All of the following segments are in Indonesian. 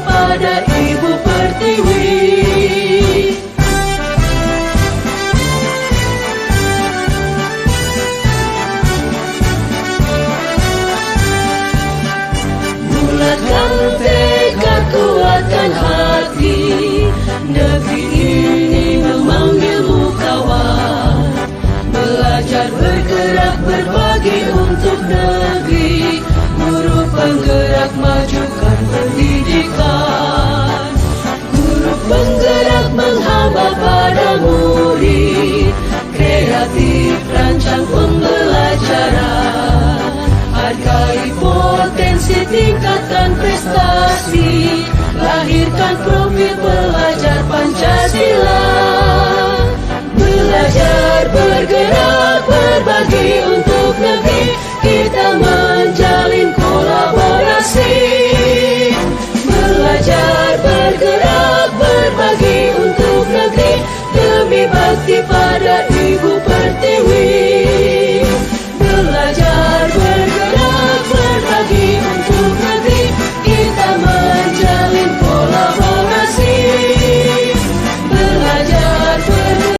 pada Ibu Pertiwi. Bulatkan tekad, kuatkan hati, negeri ini memanggilmu kawan. Belajar, bergerak, berbagi untuk negeri. Guru penggerak, majukan pendidikan. Guru penggerak menghamba pada murid. Kreatif, rancang pembelajaran. Hargai potensi, tingkatkan prestasi. Lahirkan profil pelajar Pancasila. Belajar, bergerak, berbagi untuk negeri. Kita menjalin kolaborasi. Belajar, bergerak, berbagi untuk negeri. Demi bakti pada Ibu Pertiwi. Belajar, bergerak, berbagi untuk negeri. Kita menjalin kolaborasi. Belajar, bergerak.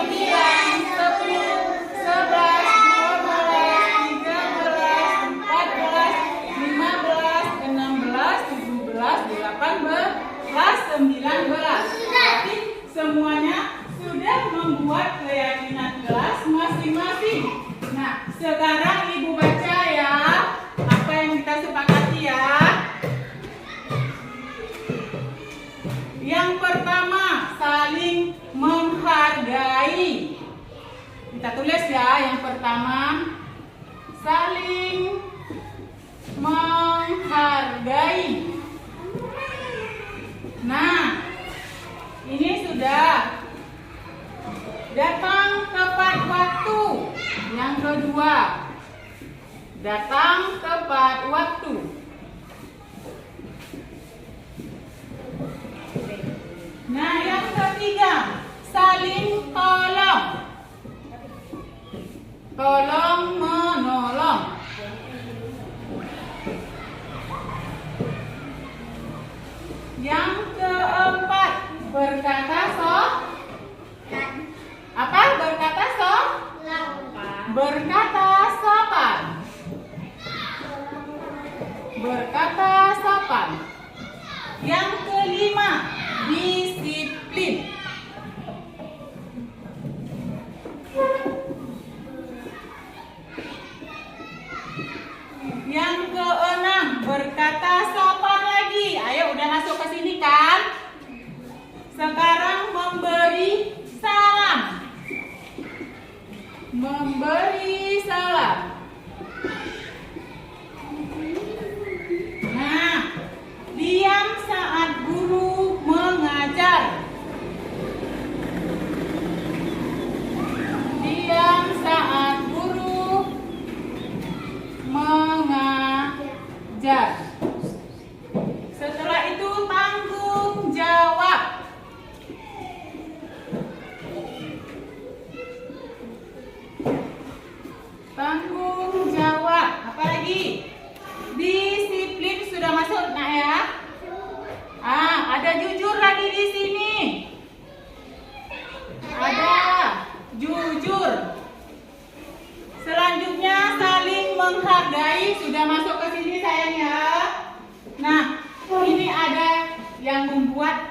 Berarti semuanya sudah membuat keyakinan kelas masing-masing. Nah, sekarang Ibu baca ya apa yang kita sepakati ya. Yang pertama, saling menghargai. Kita tulis ya, yang pertama saling menghargai. Nah, ini sudah. Datang tepat waktu. Yang kedua, datang tepat waktu. Nah, yang ketiga, saling tolong. Tolong menolong. Yang keempat, berkata so. Apa? Berkata so?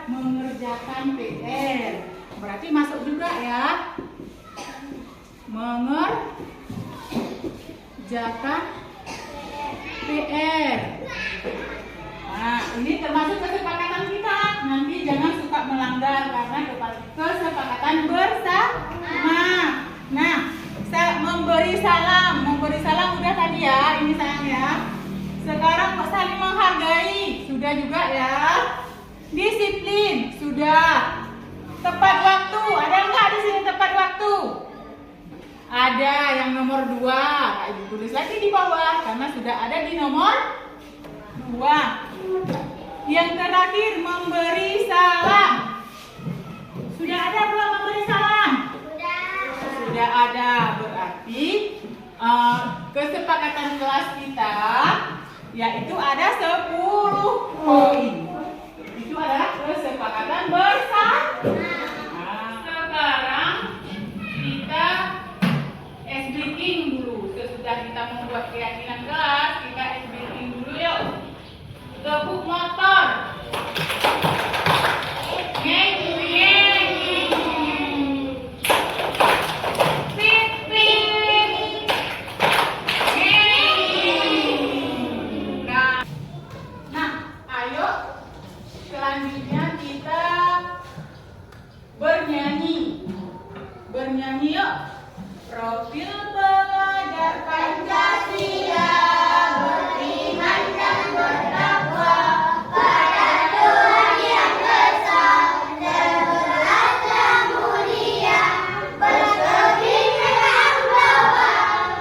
mengerjakan PR. Berarti masuk juga ya. Mengerjakan PR. Nah, ini termasuk kesepakatan kita. Nanti jangan suka melanggar karena kesepakatan bersama. Nah, memberi salam udah tadi ya, ini sayang ya. Sekarang saling menghargai, sudah juga ya. Disiplin, sudah. Tepat waktu, ada nggak di sini tepat waktu? Ada yang nomor 2, Ibu tulis lagi di bawah karena sudah ada di nomor 2. Yang terakhir memberi salam. Sudah ada belum memberi salam? Sudah ada, berarti kesepakatan kelas kita yaitu ada 10 poin. Itu adalah kesepakatan bersama. Nah, sekarang kita speaking dulu. Sesudah kita membuat keyakinan kelas, kita speaking dulu yuk. Gebuk motor. Selanjutnya kita bernyanyi yuk. Profil pelajar Pancasila, beriman dan bertakwa pada Tuhan yang Esa dan berasa mulia, berkebijakan bahwa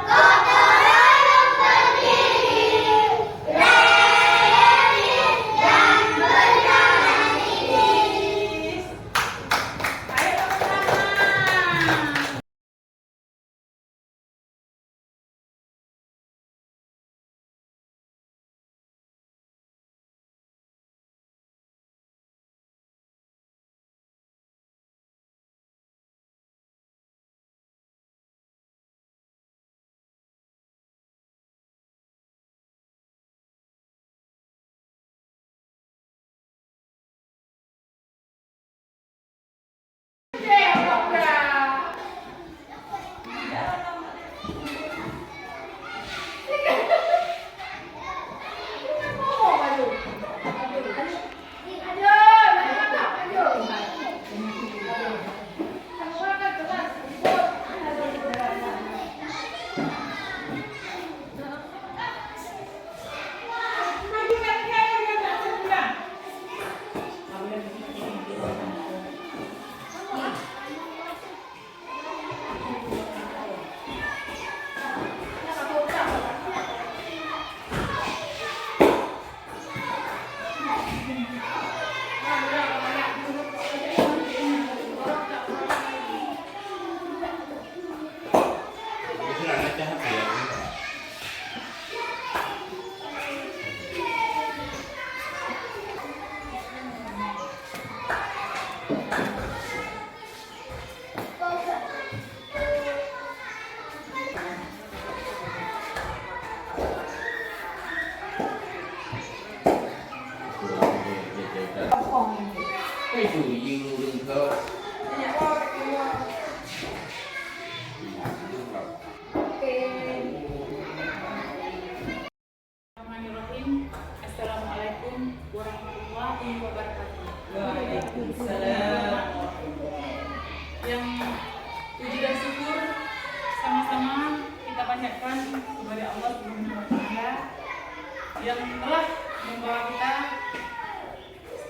kotoran yang berdiri, realistis dan berjalan iris. Ayo bersama. Assalamualaikum warahmatullahi wabarakatuh. Waalaikumsalam. Yang puji dan syukur sama-sama kita panjatkan kepada Allah Subhanahu wa Ta'ala yang telah membawa kita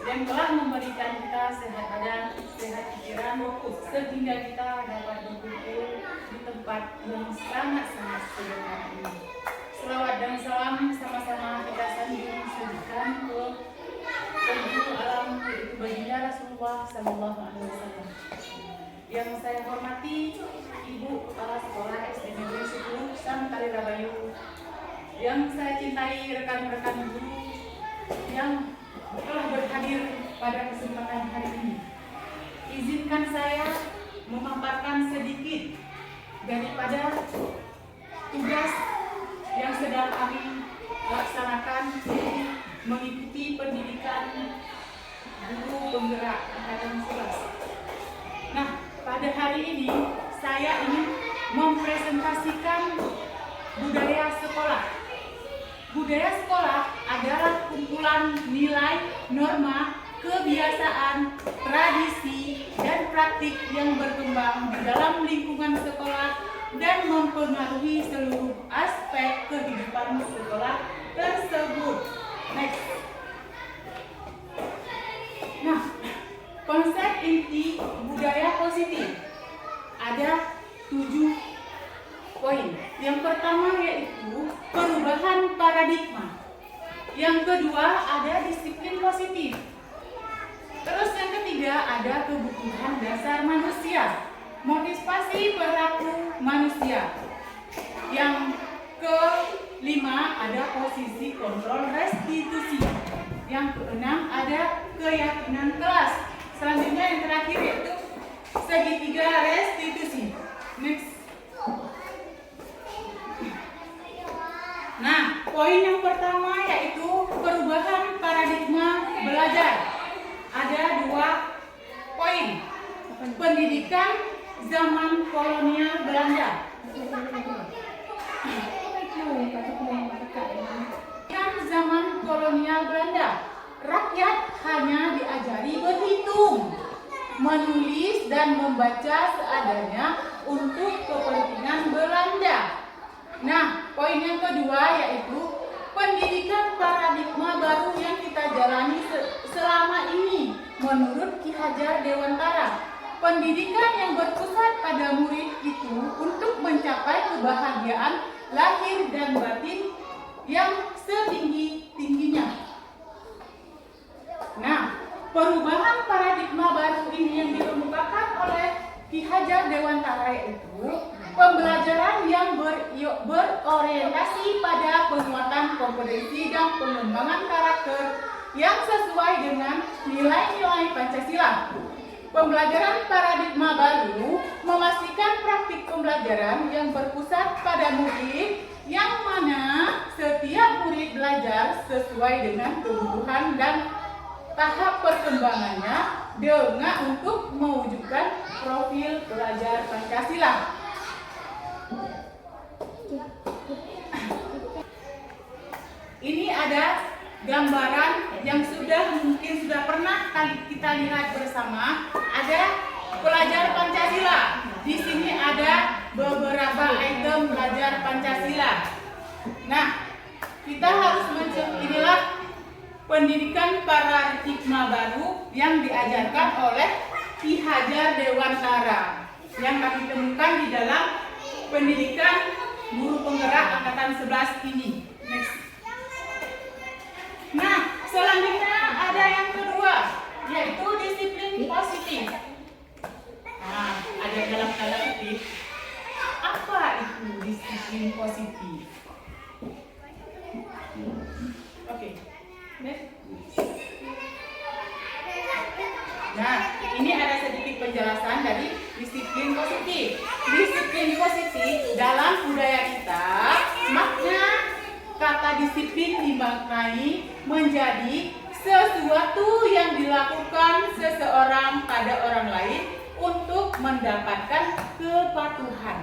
dan telah memberikan kita sehat badan, sehat pikiran, sehingga kita dapat berkumpul di tempat yang sangat-sangat sederhana ini. Selawat dan salam sama-sama kita sanjung sajikan ke penghulu alam, yaitu baginda Rasulullah Sallallahu Alaihi Wasallam. Yang saya hormati Ibu Kepala Sekolah SD Negeri 10 Santari Rabayu, yang saya cintai rekan-rekan guru yang telah berhadir pada kesempatan hari ini. Izinkan saya memaparkan sedikit daripada tugas yang sedang kami laksanakan, mengikuti pendidikan Guru Penggerak Angkatan 11. Nah, pada hari ini saya ingin mempresentasikan budaya sekolah. Budaya sekolah adalah kumpulan nilai, norma, kebiasaan, tradisi, dan praktik yang berkembang di dalam lingkungan sekolah dan mempengaruhi seluruh aspek kehidupan sekolah tersebut. Next. Nah, konsep inti budaya positif ada 7 poin. Yang pertama yaitu perubahan paradigma. Yang kedua ada disiplin positif. Terus yang ketiga ada kebutuhan dasar manusia, motivasi perilaku manusia. Yang kelima ada posisi kontrol restitusi. Yang keenam ada keyakinan kelas. Selanjutnya yang terakhir yaitu segitiga restitusi. Next. Nah, poin yang pertama yaitu perubahan paradigma belajar. Ada 2 poin. Pendidikan zaman kolonial Belanda. Zaman kolonial Belanda, rakyat hanya diajari berhitung, menulis dan membaca seadanya untuk kepentingan Belanda. Nah, poin yang kedua yaitu pendidikan paradigma baru yang kita jalani selama ini menurut Ki Hajar Dewantara. Pendidikan yang berpusat pada murid itu untuk mencapai kebahagiaan lahir dan batin yang setinggi-tingginya. Nah, perubahan paradigma baru ini yang dikemukakan oleh Ki Hajar Dewantara yaitu pembelajaran yang berorientasi pada penguatan kompetensi dan pengembangan karakter yang sesuai dengan nilai-nilai Pancasila. Pembelajaran paradigma baru memastikan praktik pembelajaran yang berpusat pada murid, yang mana setiap murid belajar sesuai dengan kebutuhan dan tahap perkembangannya dengan untuk mewujudkan profil pelajar Pancasila. Ini ada gambaran yang mungkin sudah pernah kita lihat bersama. Ada pelajar Pancasila. Di sini ada beberapa item pelajar Pancasila. Nah, kita harus inilah pendidikan paradigma baru yang diajarkan oleh Ki Hajar Dewantara yang kami temukan di dalam pendidikan guru penggerak angkatan 11 ini. Next. Nah, selanjutnya ada yang kedua, yaitu disiplin positif. Nah, ada dalam tanda kutip. Apa itu disiplin positif? Oke. Next. Nah, ini ada sedikit penjelasan dari disiplin positif. Disiplin positif dalam budaya kita, makna kata disiplin dimaknai menjadi sesuatu yang dilakukan seseorang pada orang lain untuk mendapatkan kepatuhan.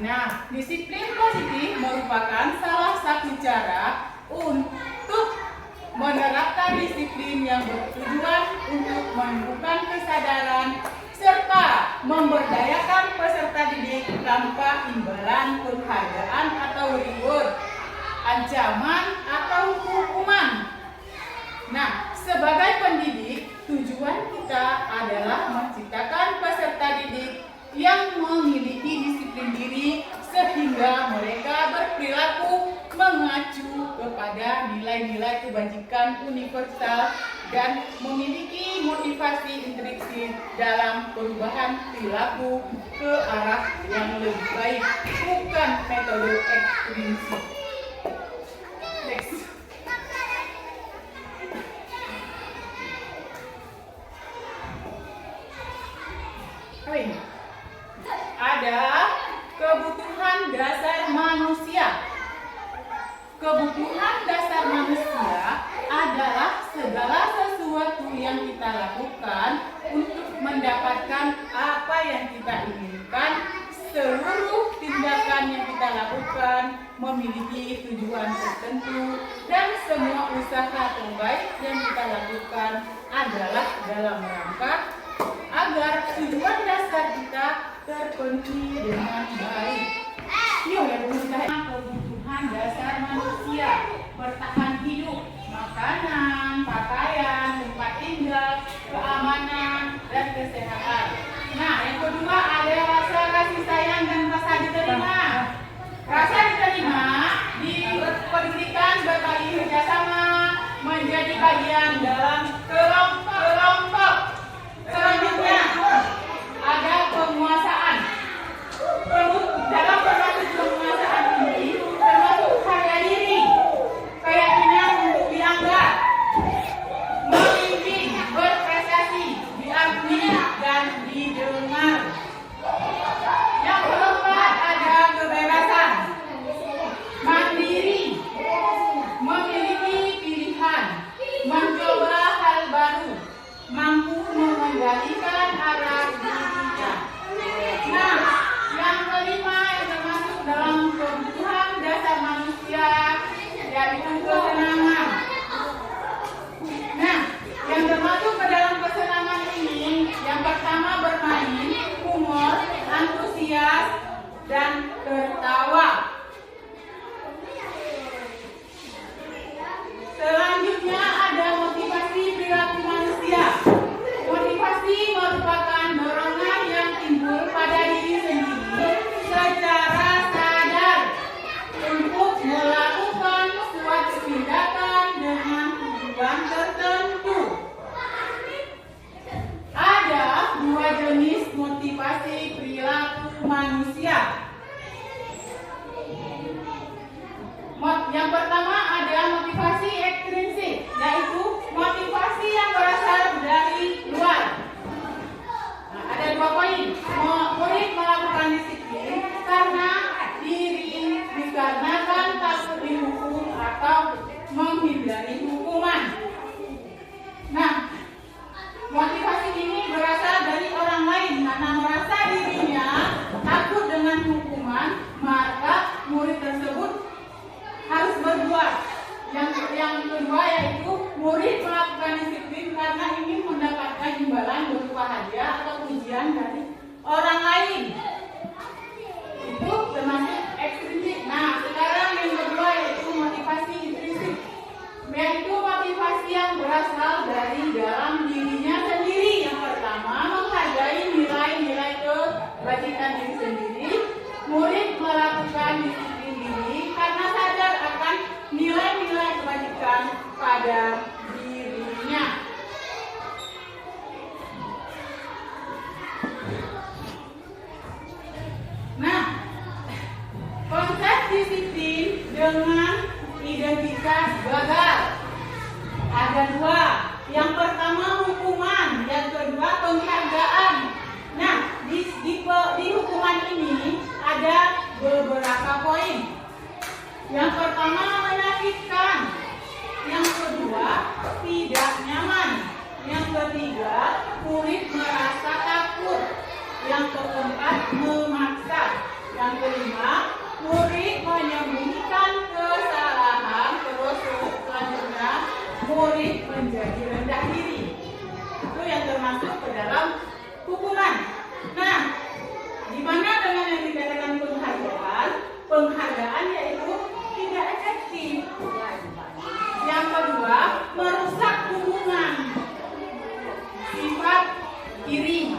Nah, disiplin positif merupakan salah satu cara untuk menerapkan disiplin yang bertujuan untuk menumbuhkan kesadaran serta memberdayakan peserta didik tanpa imbalan penghargaan atau reward, ancaman atau hukuman. Nah, sebagai pendidik, tujuan kita adalah menciptakan peserta didik yang memiliki disiplin diri sehingga mereka berperilaku mengacu kepada nilai-nilai kebajikan universal dan memiliki motivasi intrinsik dalam perubahan perilaku ke arah yang lebih baik, bukan metode ekstrinsik. Next. Ada kebutuhan dasar manusia. Kebutuhan dasar manusia adalah segala sesuatu yang lakukan untuk mendapatkan apa yang kita inginkan. Seluruh tindakan yang kita lakukan memiliki tujuan tertentu dan semua usaha terbaik yang kita lakukan adalah dalam rangka agar tujuan dasar kita terpenuhi dengan baik. Yuk ya kebutuhan dasar manusia bertahan hidup, makanan, pakaian, tempat tinggal, keamanan, dan kesehatan. Nah, yang kedua ada rasa kasih sayang dan rasa diterima. Rasa diterima dipedulikan berbagi kerjasama, menjadi bagian dalam kelompok. Selanjutnya ada penguasaan. Dalam termasuk penguasaan ini termasuk harga diri, keyakinan untuk dianggap, memimpin, berprestasi, diakui dan didengar. Yang keempat ada kebebasan, mandiri, memiliki pilihan, mencoba hal baru, mampu mengendalikan arah dirinya. Nah, yang kelima yang termasuk dalam kebutuhan dasar manusia yaitu kesenangan. Nah, yang termasuk ke dalam kesenangan ini yang pertama bermain, humor, antusias, dan tertawa. Selanjutnya ada motivasi perilaku manusia. Motivasi merupakan dorongan yang timbul pada diri sendiri secara sadar untuk melakukan suatu tindakan dengan tujuan tertentu. Ada dua jenis motivasi perilaku manusia. Yang pertama ada motivasi ekstrinsik, yaitu motivasi yang berasal dari luar. Nah, ada dua poin. Murid melakukan disiplin karena dikarenakan takut dihukum atau menghindari hukuman. Nah, motivasi ini berasal dari orang lain karena merasa dirinya takut dengan hukuman, maka murid tersebut harus berbuat. Yang kedua yaitu murid melakukan disiplin karena ingin mendapatkan imbalan berupa hadiah atau pujian dari orang lain. Itu termasuk ekstrinsik. Nah, sekarang yang kedua yaitu motivasi intrinsik, yaitu motivasi yang berasal dari dalam dirinya sendiri. Yang pertama, menghargai nilai-nilai kebajikan diri sendiri. Murid melakukan disiplin diri karena sadar akan nilai-nilai kebajikan pada dirinya. Nah, konsep disiplin dengan identitas gagal ada dua. Yang pertama hukuman, yang kedua penghargaan. Nah, di hukuman ini ada beberapa poin. Yang pertama menyakitkan, yang kedua tidak nyaman, yang ketiga murid merasa takut, yang keempat memaksa, yang kelima murid menyembunyikan kesalahan, terus selanjutnya murid menjadi rendah diri. Itu yang termasuk ke dalam hukuman. Nah, gimana dengan yang dikatakan penghargaan? Penghargaan yaitu tidak efektif. Yang kedua, merusak hubungan, sifat iri.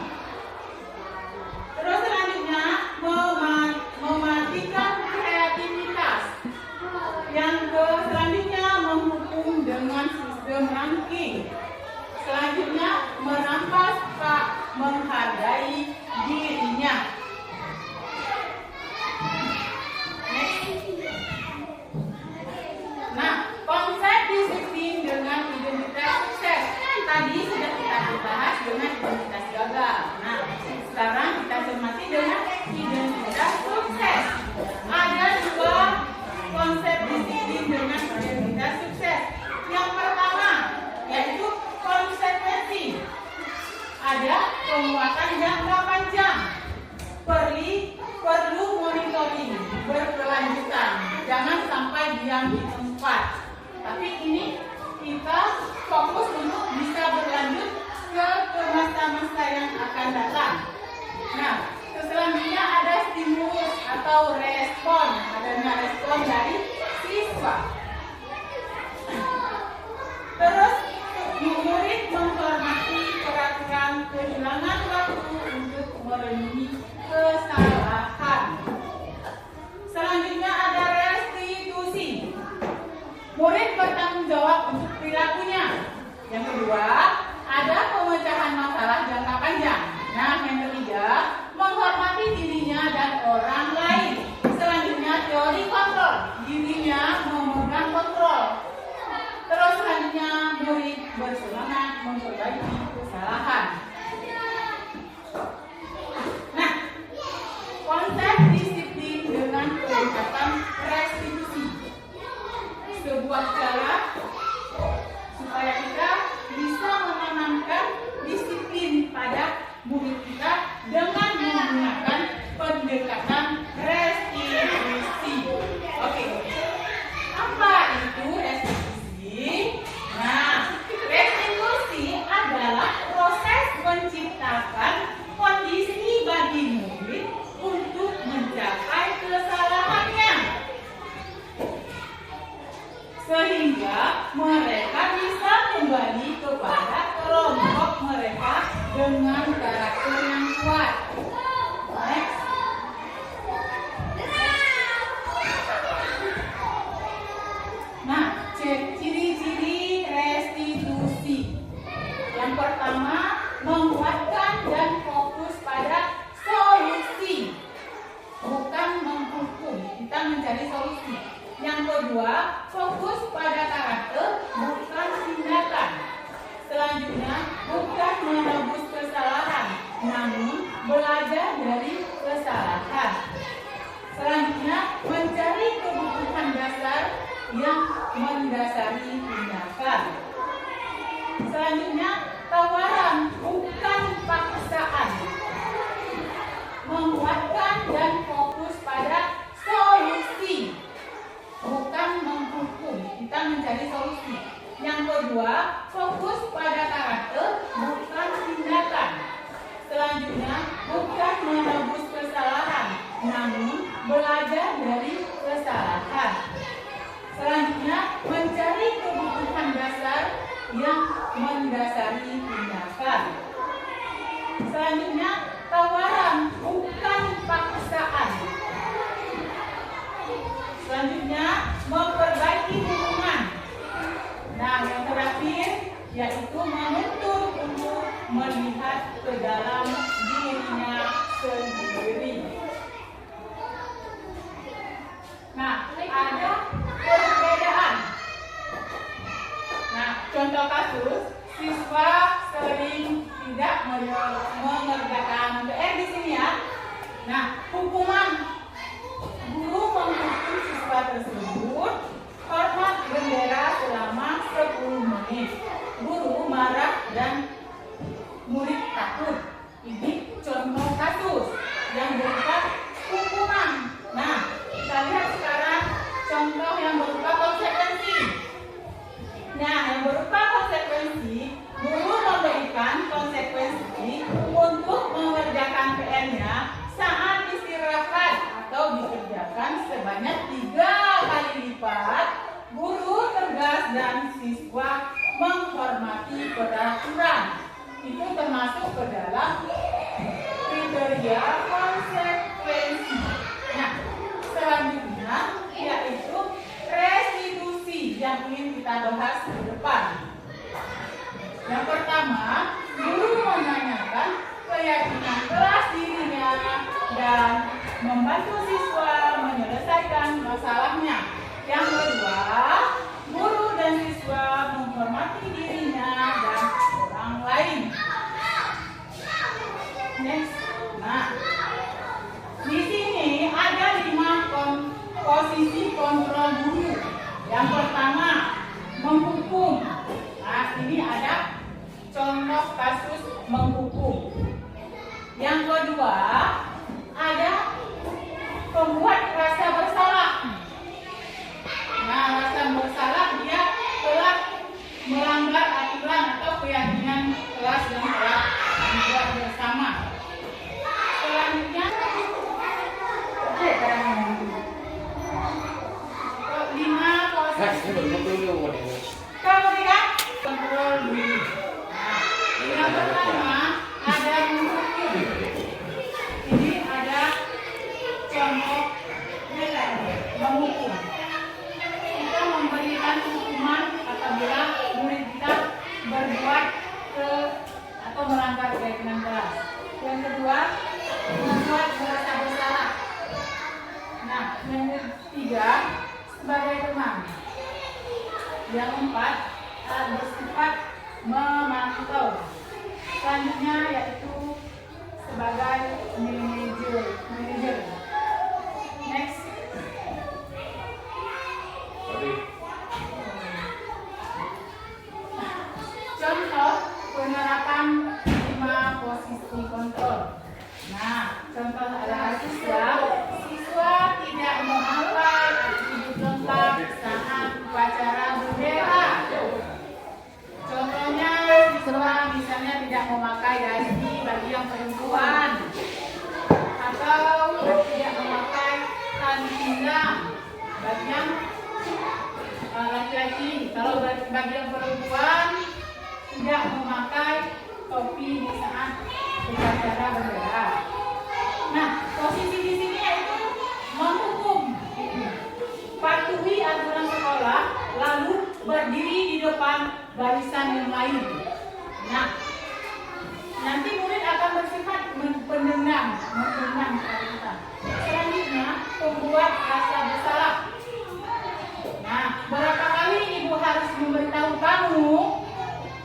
Terus selanjutnya mematikan kreativitas. Yang selanjutnya menghukum dengan sistem ranking. Selanjutnya merampas tak menghargai dirinya. Nah, konsep disiplin dengan identitas sukses tadi sudah kita bahas dengan ada penguatan yang 8 jam. Perlu monitoring berkelanjutan. Jangan sampai diam di tempat. Tapi ini kita fokus untuk bisa berlanjut ke masa-masa yang akan datang. Nah, selanjutnya ada stimulus atau respon. Adanya respon dari siswa. Terus, murid menghormati peraturan, kehilangan waktu untuk merenungi kesalahan. Selanjutnya ada restitusi. Murid bertanggung jawab untuk perilakunya. Yang kedua, ada pemecahan masalah jangka panjang. Nah, yang ketiga, menghormati dirinya dan orang lain. Selanjutnya, teori kontrol. Dirinya memegang kontrol. Terus selanjutnya, murid bersemangat memperbaiki kesalahan. Nah, konsep disiplin dengan pendekatan restitusi. Sebuah cara supaya kita bisa menanamkan disiplin pada murid kita dengan menggunakan pendekatan restitusi. Oke. Apa itu restitusi? Nah, restitusi adalah proses menciptakan kondisi bagi murid untuk mencapai kesalahannya, sehingga mereka bisa kembali kepada kelompok mereka dengan karakter yang kuat. Next. Nah, ciri-ciri restitusi. Yang pertama, menguatkan dan fokus pada solusi, bukan menghukum. Kita mencari solusi. Yang kedua, fokus pada karakter, bukan tindakan. Selanjutnya, bukan menebus kesalahan, namun belajar dari kesalahan. Selanjutnya, mencari kebutuhan dasar yang mendasari tindakan. Selanjutnya, tawaran, bukan paksaan. Menguatkan dan fokus pada solusi, bukan menghukum. Kita mencari solusi. Yang kedua, fokus pada karakter, bukan tindakan. Selanjutnya, bukan menebus kesalahan, namun belajar dari kesalahan. Selanjutnya, mencari kebutuhan dasar yang mendasari tindakan. Selanjutnya, tawaran, bukan paksaan. Selanjutnya, memperbaiki hubungan. Nah, yang terakhir yaitu menuntut untuk melihat ke dalam dirinya sendiri. Nah, ada perbedaan. Nah, contoh kasus, siswa sering tidak mengerjakan PR di sini ya. Nah, hukuman. Guru menghukum siswa tersebut hormat bendera selama 10 menit. Guru marah dan murid takut. Ini contoh kasus yang berupa hukuman. Nah, kita lihat sekarang contoh yang berupa konsekuensi. Nah, yang berupa konsekuensi, guru memberikan konsekuensi untuk mengerjakan PR-nya saat istirahat atau dikerjakan sebanyak 3 kali lipat. Guru tegas dan siswa menghormati peraturan. Itu termasuk ke dalam kriteria konsekuensi. Nah, selanjutnya yaitu restitusi yang ingin kita bahas ke depan. Yang pertama, guru menanyakan keyakinan kelas dirinya dan membantu siswa menyelesaikan masalahnya. Yang kedua, guru dan siswa menghormati dirinya dan orang lain. Next. Nah, di sini ada 5 posisi kontrol guru. Yang pertama, menghukum. Nah, ini ada contoh kasus menghukum. Yang keempat, bersifat memantau. Selanjutnya yaitu sebagai manajer. Next. Contoh penerapan 5 posisi kontrol. Nah, contoh adalah siswa tidak memakai atribut lengkap saat upacara bendera. Contohnya siswa misalnya tidak memakai dasi bagi yang perempuan, atau tidak memakai tali pinggang bagi yang laki-laki. Kalau bagi yang perempuan tidak memakai topi di saat upacara bendera. Nah, posisi di sini yaitu menghukum, patuhi aturan sekolah, lalu berdiri di depan barisan yang lain. Nah, nanti murid akan bersifat mendendam kita. Selanjutnya, membuat rasa bersalah. Nah, berapa kali ibu harus memberitahu kamu,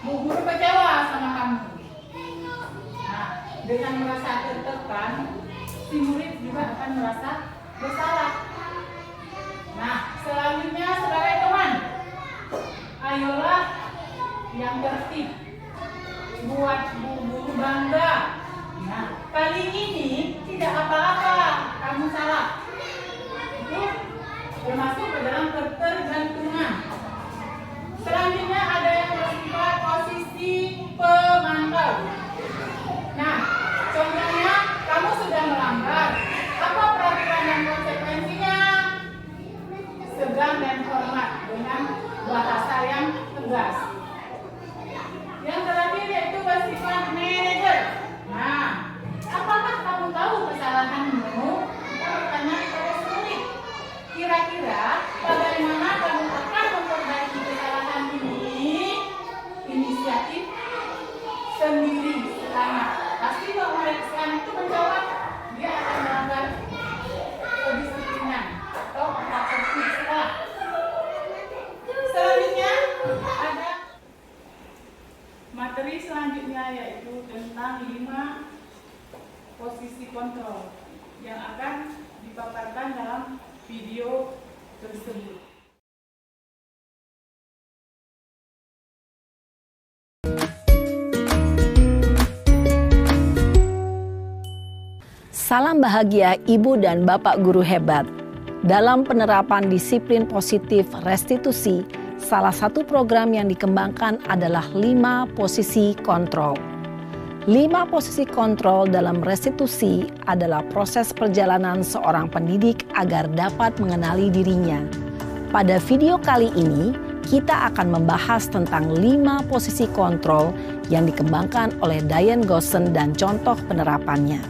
bu guru kecewa sama kamu. Nah, dengan merasa tertekan, si murid juga akan merasa bersalah. Nah, selanjutnya sebagai teman, ayolah yang tertib, buat bu guru bangga. Nah, kali ini tidak apa-apa kamu salah. Itu termasuk ke dalam ketergantungan. Selanjutnya ada yang bersifat posisi pemantau. Nah, contohnya kamu sudah melanggar. Apa peraturan dan konsekuensinya? Segan dan hormat dengan bahasa yang tegas. Yang terakhir yaitu bersifat manajer. Nah, apakah kamu tahu kesalahanmu? Kita bertanya kepada murid. Kira-kira bagaimana kamu akan memperbaiki kesalahan ini? Inisiatif sendiri sekarang. Pasti kalau sekarang itu menjawab, dia akan melanggar kedisiplinan atau aksi sekolah. Selanjutnya ada materi selanjutnya yaitu tentang 5 posisi kontrol yang akan dipaparkan dalam video tersebut. Salam bahagia Ibu dan Bapak guru hebat. Dalam penerapan disiplin positif restitusi, salah satu program yang dikembangkan adalah 5 posisi kontrol. 5 posisi kontrol dalam restitusi adalah proses perjalanan seorang pendidik agar dapat mengenali dirinya. Pada video kali ini, kita akan membahas tentang 5 posisi kontrol yang dikembangkan oleh Diane Goossen dan contoh penerapannya.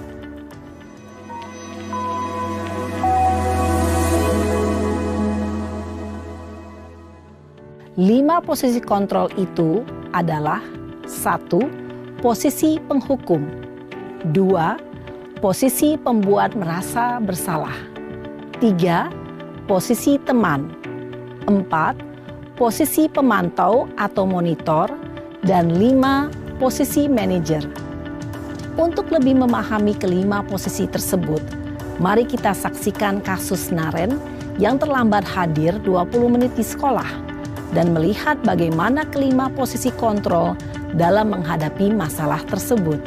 5 posisi kontrol itu adalah 1. Posisi penghukum. 2. Posisi pembuat merasa bersalah. 3. Posisi teman. 4. Posisi pemantau atau monitor. Dan 5. Posisi manajer. Untuk lebih memahami kelima posisi tersebut, mari kita saksikan kasus Naren yang terlambat hadir 20 menit di sekolah dan melihat bagaimana kelima posisi kontrol dalam menghadapi masalah tersebut.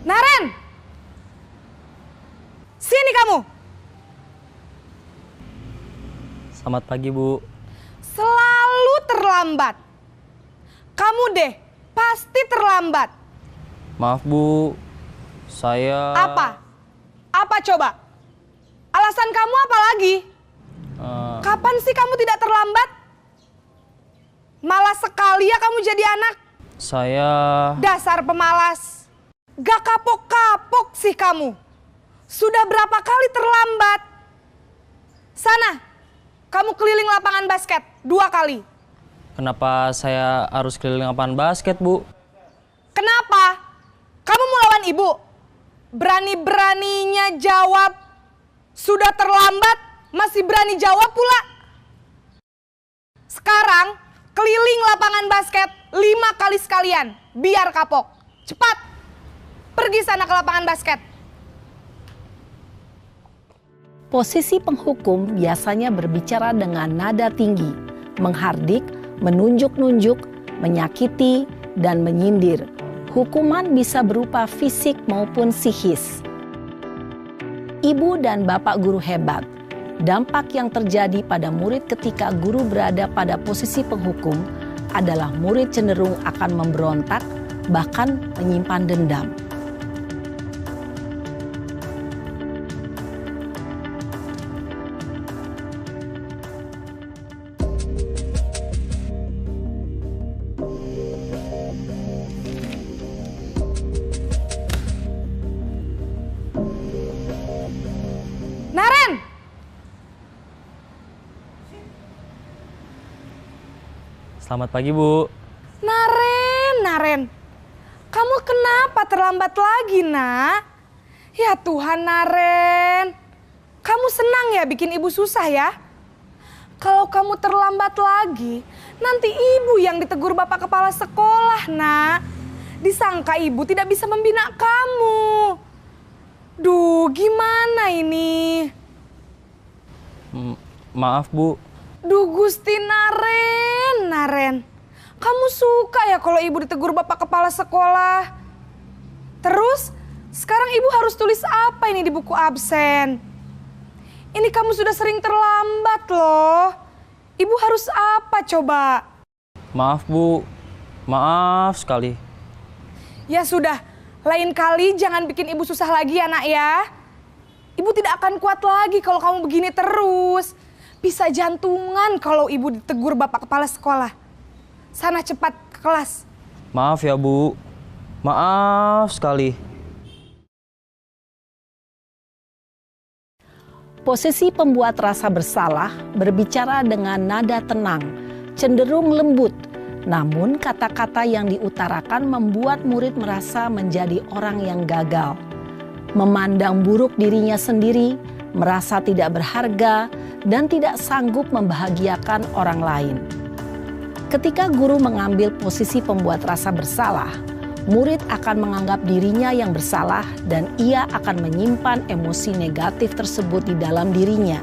Naren! Sini kamu! Selamat pagi, Bu. Selalu terlambat. Kamu deh, pasti terlambat. Maaf, Bu. Saya... Apa? Apa coba? Alasan kamu apa lagi? Kapan sih kamu tidak terlambat? Malas sekali ya kamu jadi anak. Saya... Dasar pemalas. Gak kapok-kapok sih kamu. Sudah berapa kali terlambat? Sana, kamu keliling lapangan basket 2 kali. Kenapa saya harus keliling lapangan basket, Bu? Kenapa? Kamu mau lawan ibu? Berani-beraninya jawab. Sudah terlambat, masih berani jawab pula. Sekarang, keliling lapangan basket 5 kali sekalian. Biar kapok. Cepat. Pergi sana ke lapangan basket. Posisi penghukum biasanya berbicara dengan nada tinggi, menghardik, menunjuk-nunjuk, menyakiti, dan menyindir. Hukuman bisa berupa fisik maupun psikis. Ibu dan bapak guru hebat. Dampak yang terjadi pada murid ketika guru berada pada posisi penghukum adalah murid cenderung akan memberontak, bahkan menyimpan dendam. Naren! Selamat pagi, Bu. Naren. Kamu kenapa terlambat lagi, Nak? Ya Tuhan, Naren. Kamu senang ya bikin ibu susah ya? Kalau kamu terlambat lagi, nanti ibu yang ditegur bapak kepala sekolah, Nak. Disangka ibu tidak bisa membina kamu. Duh, gimana ini? Maaf, Bu. Duh Gusti Naren. Kamu suka ya kalau ibu ditegur bapak kepala sekolah? Terus, sekarang ibu harus tulis apa ini di buku absen? Ini kamu sudah sering terlambat loh. Ibu harus apa coba? Maaf, Bu. Maaf sekali. Ya sudah, lain kali jangan bikin ibu susah lagi ya, Nak ya. Ibu tidak akan kuat lagi kalau kamu begini terus. Bisa jantungan kalau ibu ditegur bapak kepala sekolah. Sana cepat ke kelas. Maaf ya, Bu. Maaf sekali. Posisi pembuat rasa bersalah berbicara dengan nada tenang, cenderung lembut. Namun kata-kata yang diutarakan membuat murid merasa menjadi orang yang gagal. Memandang buruk dirinya sendiri, merasa tidak berharga, dan tidak sanggup membahagiakan orang lain. Ketika guru mengambil posisi pembuat rasa bersalah, murid akan menganggap dirinya yang bersalah dan ia akan menyimpan emosi negatif tersebut di dalam dirinya.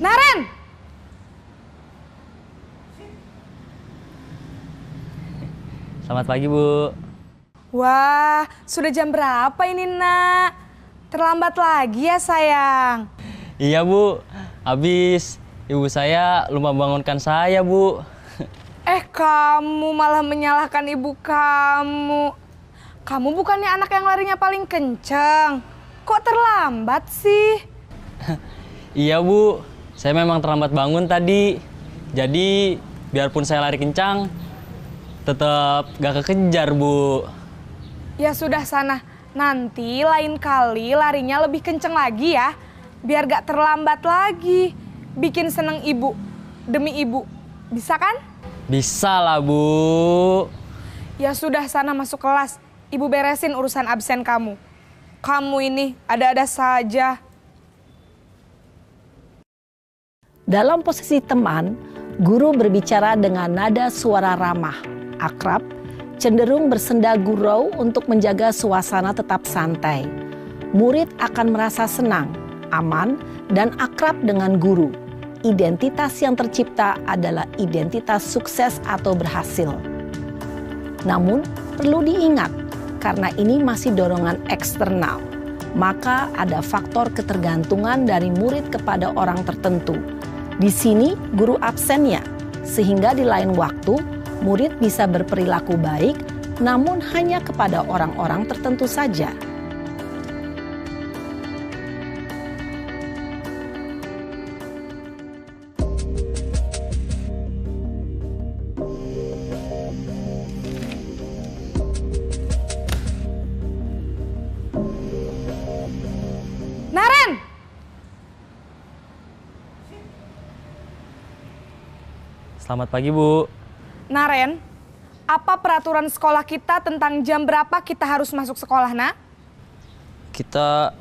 Naren! Selamat pagi, Bu. Wah, sudah jam berapa ini, Nak? Terlambat lagi ya, sayang? Iya, Bu. Habis ibu saya lupa bangunkan saya, Bu. Kamu malah menyalahkan ibu kamu. Kamu bukannya anak yang larinya paling kenceng. Kok terlambat sih? Iya, Bu. Saya memang terlambat bangun tadi. Jadi, biarpun saya lari kencang, tetap gak kekejar, Bu. Ya sudah sana, nanti lain kali larinya lebih kenceng lagi ya. Biar gak terlambat lagi. Bikin seneng ibu, demi ibu. Bisa kan? Bisa lah, Bu. Ya sudah sana masuk kelas. Ibu beresin urusan absen kamu. Kamu ini ada-ada saja. Dalam posisi teman, guru berbicara dengan nada suara ramah, akrab, cenderung bersenda gurau untuk menjaga suasana tetap santai. Murid akan merasa senang, aman, dan akrab dengan guru. Identitas yang tercipta adalah identitas sukses atau berhasil. Namun, perlu diingat, karena ini masih dorongan eksternal, maka ada faktor ketergantungan dari murid kepada orang tertentu. Di sini guru absennya, sehingga di lain waktu murid bisa berperilaku baik, namun hanya kepada orang-orang tertentu saja. Selamat pagi, Bu. Naren, apa peraturan sekolah kita tentang jam berapa kita harus masuk sekolah, nak? Kita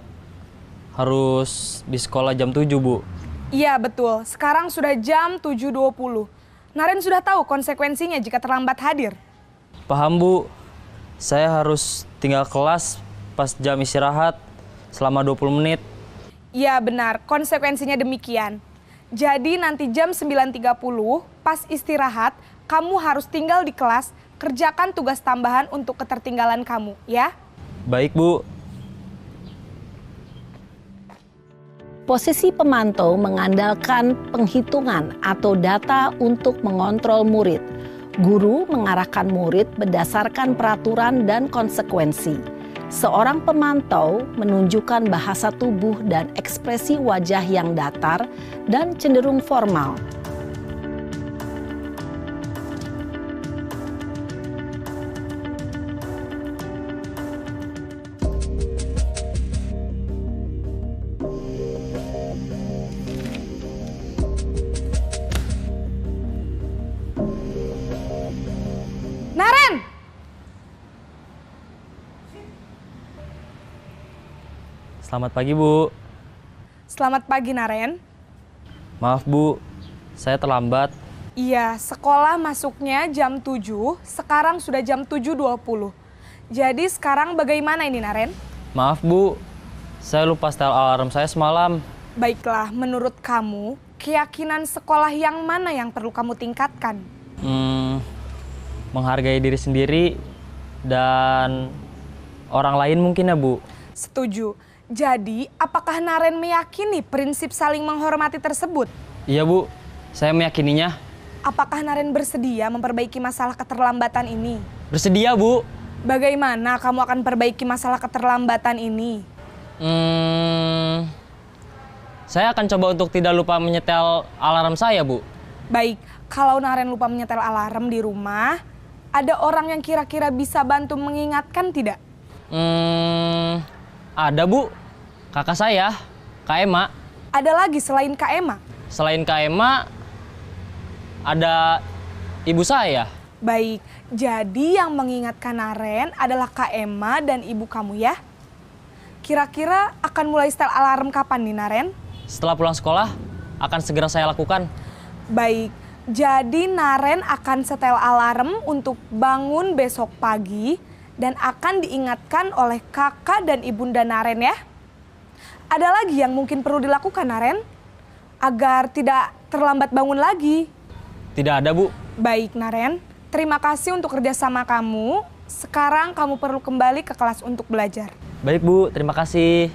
harus di sekolah jam 7, Bu. Iya, betul. Sekarang sudah jam 7.20. Naren sudah tahu konsekuensinya jika terlambat hadir. Paham, Bu. Saya harus tinggal kelas pas jam istirahat selama 20 menit. Iya, benar. Konsekuensinya demikian. Jadi nanti jam 9.30 pas istirahat, kamu harus tinggal di kelas, kerjakan tugas tambahan untuk ketertinggalan kamu, ya? Baik, Bu. Posisi pemantau mengandalkan penghitungan atau data untuk mengontrol murid. Guru mengarahkan murid berdasarkan peraturan dan konsekuensi. Seorang pemantau menunjukkan bahasa tubuh dan ekspresi wajah yang datar dan cenderung formal. Naren! Selamat pagi, Bu. Selamat pagi, Naren. Maaf, Bu. Saya terlambat. Iya, sekolah masuknya jam 7, sekarang sudah jam 7.20. Jadi sekarang bagaimana ini, Naren? Maaf, Bu. Saya lupa setel alarm saya semalam. Baiklah, menurut kamu, keyakinan sekolah yang mana yang perlu kamu tingkatkan? Menghargai diri sendiri dan orang lain mungkin ya, Bu. Setuju. Jadi, apakah Naren meyakini prinsip saling menghormati tersebut? Iya, Bu. Saya meyakininya. Apakah Naren bersedia memperbaiki masalah keterlambatan ini? Bersedia, Bu. Bagaimana kamu akan perbaiki masalah keterlambatan ini? Saya akan coba untuk tidak lupa menyetel alarm saya, Bu. Baik, kalau Naren lupa menyetel alarm di rumah, ada orang yang kira-kira bisa bantu mengingatkan tidak? Ada, Bu. Kakak saya, Kak Ema. Ada lagi selain Kak Ema? Selain Kak Ema, ada ibu saya. Baik, jadi yang mengingatkan Naren adalah Kak Ema dan ibu kamu ya? Kira-kira akan mulai setel alarm kapan nih, Naren? Setelah pulang sekolah, akan segera saya lakukan. Baik, jadi Naren akan setel alarm untuk bangun besok pagi dan akan diingatkan oleh kakak dan ibunda Naren ya. Ada lagi yang mungkin perlu dilakukan, Naren? Agar tidak terlambat bangun lagi. Tidak ada, Bu. Baik, Naren. Terima kasih untuk kerjasama kamu. Sekarang kamu perlu kembali ke kelas untuk belajar. Baik, Bu. Terima kasih.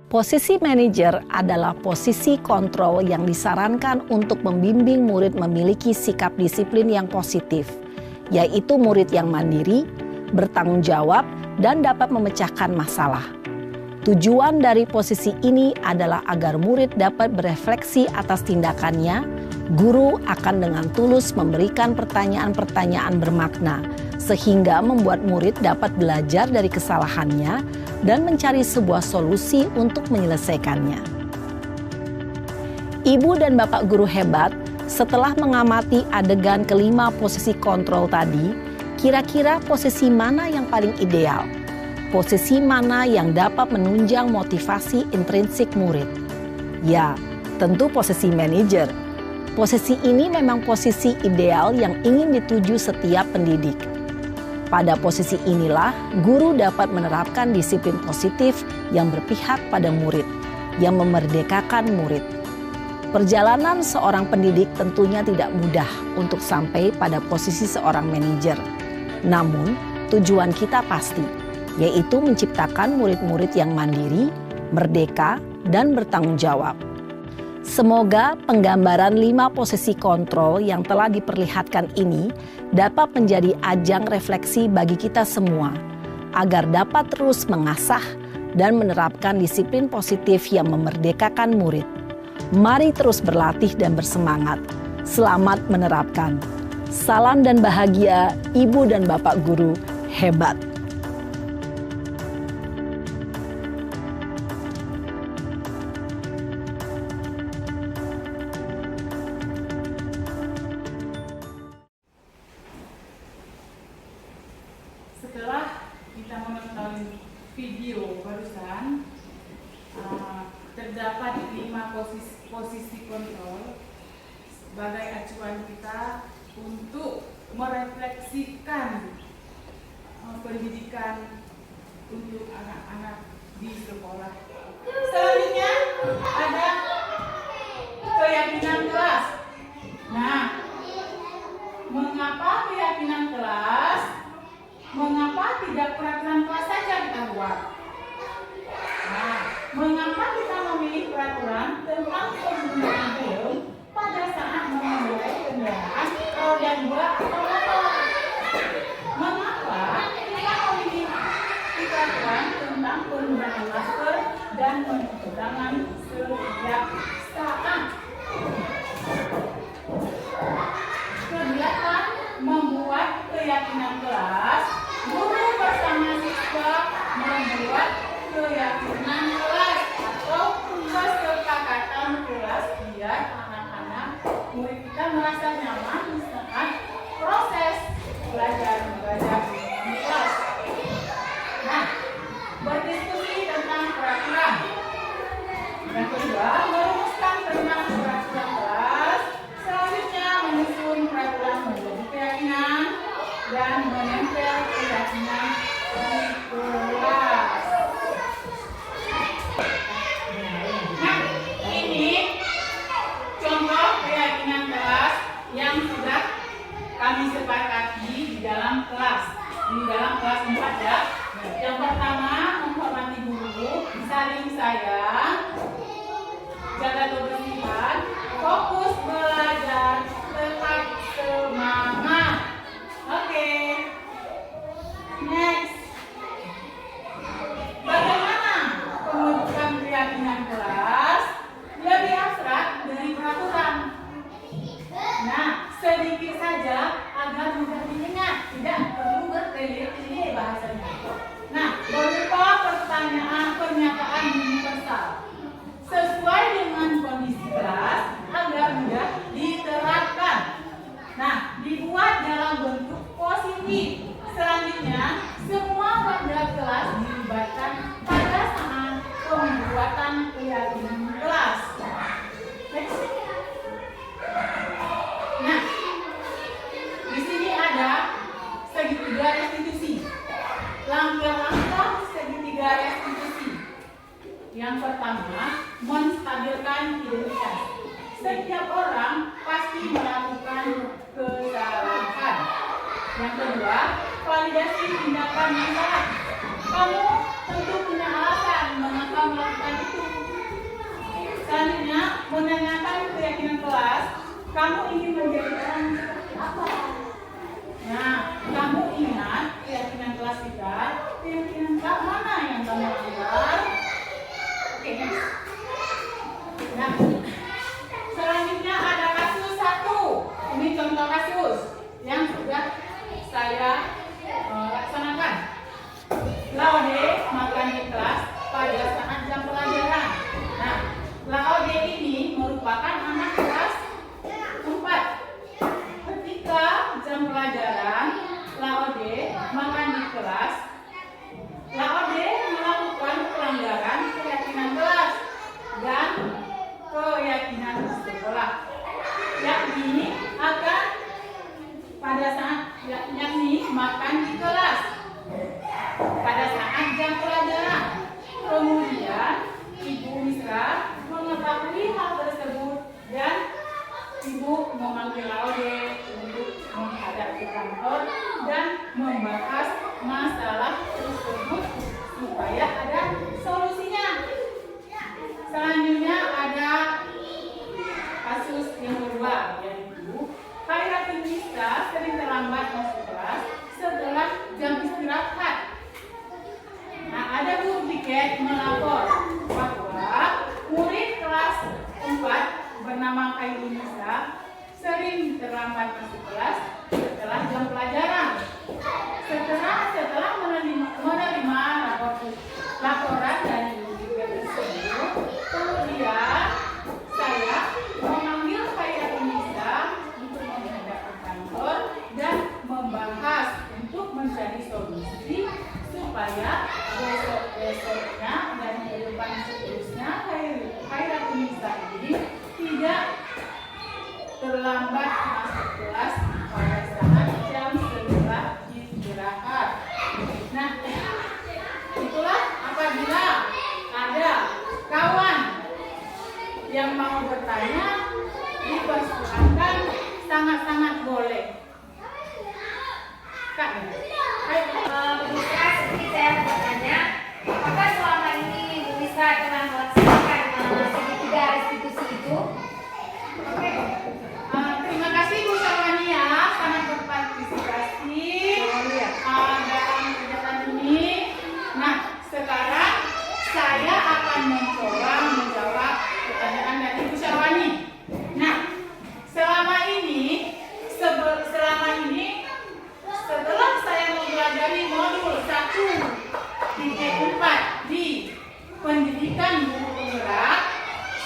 Posisi manajer adalah posisi kontrol yang disarankan untuk membimbing murid memiliki sikap disiplin yang positif, yaitu murid yang mandiri, bertanggung jawab, dan dapat memecahkan masalah. Tujuan dari posisi ini adalah agar murid dapat berefleksi atas tindakannya. Guru akan dengan tulus memberikan pertanyaan-pertanyaan bermakna, sehingga membuat murid dapat belajar dari kesalahannya dan mencari sebuah solusi untuk menyelesaikannya. Ibu dan Bapak guru hebat, setelah mengamati adegan kelima posisi kontrol tadi, kira-kira posisi mana yang paling ideal? Posisi mana yang dapat menunjang motivasi intrinsik murid? Ya, tentu posisi manajer. Posisi ini memang posisi ideal yang ingin dituju setiap pendidik. Pada posisi inilah, guru dapat menerapkan disiplin positif yang berpihak pada murid, yang memerdekakan murid. Perjalanan seorang pendidik tentunya tidak mudah untuk sampai pada posisi seorang manajer. Namun, tujuan kita pasti, yaitu menciptakan murid-murid yang mandiri, merdeka, dan bertanggung jawab. Semoga penggambaran 5 posisi kontrol yang telah diperlihatkan ini dapat menjadi ajang refleksi bagi kita semua, agar dapat terus mengasah dan menerapkan disiplin positif yang memerdekakan murid. Mari terus berlatih dan bersemangat. Selamat menerapkan. Salam dan bahagia, Ibu dan Bapak guru hebat. setelah kita menonton video barusan, terdapat 5 posisi kontrol sebagai acuan kita untuk merefleksikan pendidikan untuk anak-anak di sekolah. Selanjutnya ada keyakinan kelas. Nah, mengapa keyakinan kelas? Mengapa tidak peraturan kelas saja kita buat? Nah, mengapa kita memilih peraturan tentang penggunaan helm pada saat mengendarai kendaraan roda 2 atau motor? Mengapa kita memilih peraturan tentang penggunaan masker dan mencuci tangan setiap saat? Kegiatan membuat keyakinan kelas, guru bersama siswa membuat keyakinan kelas atau kesepakatan kelas biar anak-anak murid kita merasa nyaman saat proses belajar mengajar di kelas. Nah, berdiskusi tentang peraturan. Yang kedua, merumuskan tentang peraturan kelas. Selanjutnya, menyusun peraturan menjadi keyakinan dan menempel keyakinan di kelas. Nah, ini contoh keyakinan kelas yang sudah kami sepakati di dalam kelas. Di dalam kelas 4 ya. Yang pertama, menghormati guru, saling sayang, jaga kebersihan, fokus belajar, tetap semangat. Oke. Next. Bagaimana pembentukan keyakinan kelas? Lebih abstrak dari peraturan. Nah, sedikit saja agar mudah diingat, tidak perlu bertele-tele bahasanya. Nah, berupa pertanyaan pernyataan universal sesuai dengan kondisi kelas agar mudah diterapkan. Nah, dibuat dalam bentuk positif. Selanjutnya, semua warga kelas dilibatkan pada saat pembuatan keyakinan kelas. Next. Nah, di sini ada segitiga restitusi. Langkah-langkah segitiga restitusi. Yang pertama, menstabilkan identitas. Setiap orang pasti melakukan kesalahan. Yang kedua, validasi tindakan yang salah. Kamu tentu punya alasan mengapa melakukan itu. Selanjutnya, menanyakan keyakinan kelas. Kamu ingin menjadi orang seperti apa? Nah, kamu ingat keyakinan kelas kita, keyakinan kelas mana yang kamu lakukan? Oke, next. Nah, selanjutnya ada kasus 1. Ini contoh kasus yang sudah saya laksanakan. Laude makan di kelas pada saat jam pelajaran. Nah, Laude ini merupakan anak kelas 4. Ketika jam pelajaran, Laude makan di kelas. Laude melakukan pelanggaran keyakinan kelas dan keyakinan sekolah, yakni akan pada saat yakni makan di kelas pada saat jam pelajaran. Kemudian Ibu Misra mengetahui hal tersebut dan Ibu memanggil Laude untuk menghadap ke kantor dan membahas masalah tersebut supaya ada solusinya. Selanjutnya ada kasus yang kedua, yaitu Khairatun Nisa sering terlambat masuk kelas setelah jam istirahat. Nah, ada guru piket melapor bahwa murid kelas 4 bernama Khairatun Nisa sering terlambat masuk kelas setelah jam pelajaran. Setelah menerima laporan dari guru piket tersebut, kemudian saya memanggil Khairatun Nisa untuk menghadap ke kantor dan Kak. Bu Misra, seperti saya mau bertanya, apakah selama ini Bu Misra telah melaksanakan segitiga restitusi itu? Oke. Terima kasih Bu Sarwani ya, sangat berpartisipasi dalam kegiatan ini. Nah, sekarang saya akan mencoba menjawab pertanyaan dari Bu Sarwani. Nah, selama ini setelah saya mempelajari modul 1.4 di pendidikan guru penggerak,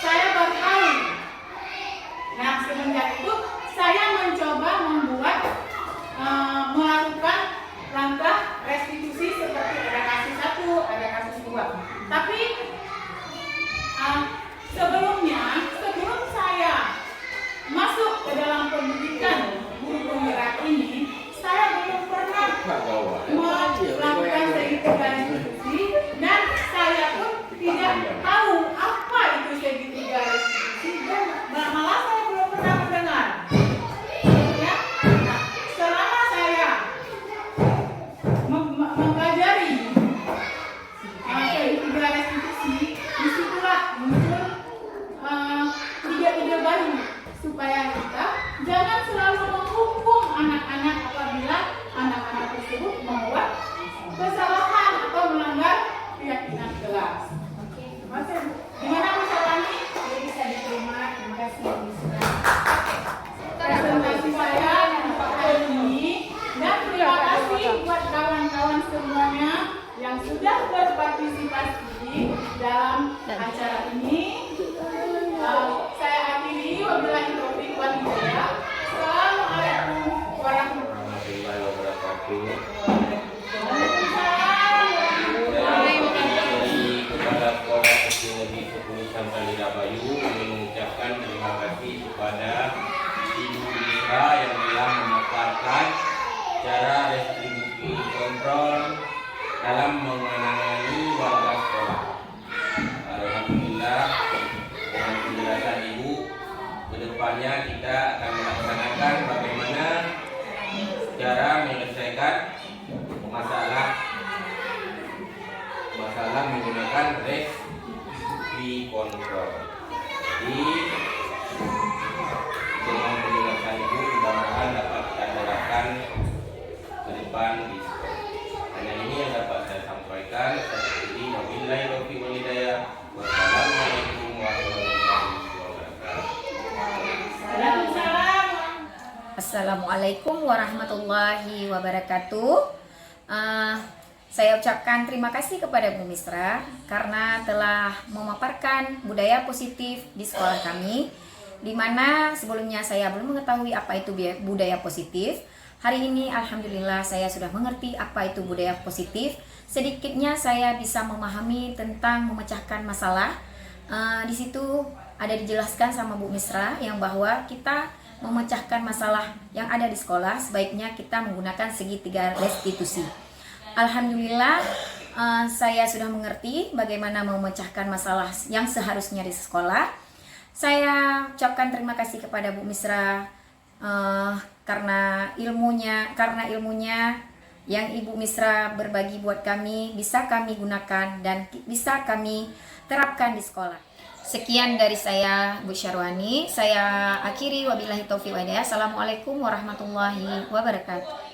saya bertahu. Nah, semenjak itu saya mencoba melakukan langkah restitusi seperti ada kasus 1, ada kasus 2. Tapi sebelum saya masuk ke dalam pendidikan guru penggerak ini, saya belum pernah melakukan segitiga restitusi dan saya pun tidak tahu apa itu segitiga restitusi dan malah saya belum pernah mendengar. Ya, nah, selama saya mempelajari segitiga restitusi, disitulah muncul ide-ide baru supaya kita jangan selalu menghukum anak-anak apabila anak-anak tersebut membuat kesalahan atau melanggar keyakinan kelas. Gimana Bu Sarwani? Bisa diterima, terima kasih Bu Misra. Presentasi saya hari ini dan terima kasih buat kawan-kawan semuanya yang sudah berpartisipasi dalam acara ini. Saya akhiri, wabillahi taufiq wal hidayah. Assalamualaikum warahmatullahi wabarakatuh. Kepada Sekolah Teknologi Kepolisian Salida Bayu, kami mengucapkan terima kasih kepada Ibu Misra yang telah memaparkan cara restribusi kontrol dalam menangani warga sekolah. Alhamdulillah, dengan penjelasan Ibu, kedepannya kita akan melaksanakan bagaimana cara menyelesaikan masalah menggunakan restitusi kontrol. Jadi dengan penjelasan itu mudah-mudahan dapat kita terapkan ke depan di sekolah. Hanya ini yang dapat saya sampaikan. Saya akhiri, wabillahi taufiq wal hidayah. Wassalamualaikum warahmatullahi wabarakatuh. Waalaikumsalam. Assalamualaikum warahmatullahi wabarakatuh. Saya ucapkan terima kasih kepada Bu Misra karena telah memaparkan budaya positif di sekolah kami, di mana sebelumnya saya belum mengetahui apa itu budaya positif. Hari ini alhamdulillah saya sudah mengerti apa itu budaya positif. Sedikitnya saya bisa memahami tentang memecahkan masalah. Di situ ada dijelaskan sama Bu Misra yang bahwa kita memecahkan masalah yang ada di sekolah sebaiknya kita menggunakan segitiga restitusi. Alhamdulillah saya sudah mengerti bagaimana memecahkan masalah yang seharusnya di sekolah. Saya ucapkan terima kasih kepada Bu Misra karena ilmunya yang Ibu Misra berbagi buat kami bisa kami gunakan dan bisa kami terapkan di sekolah. Sekian dari saya, Bu Sarwani. Saya akhiri, wabillahi taufiq wal hidayah. Assalamualaikum warahmatullahi wabarakatuh.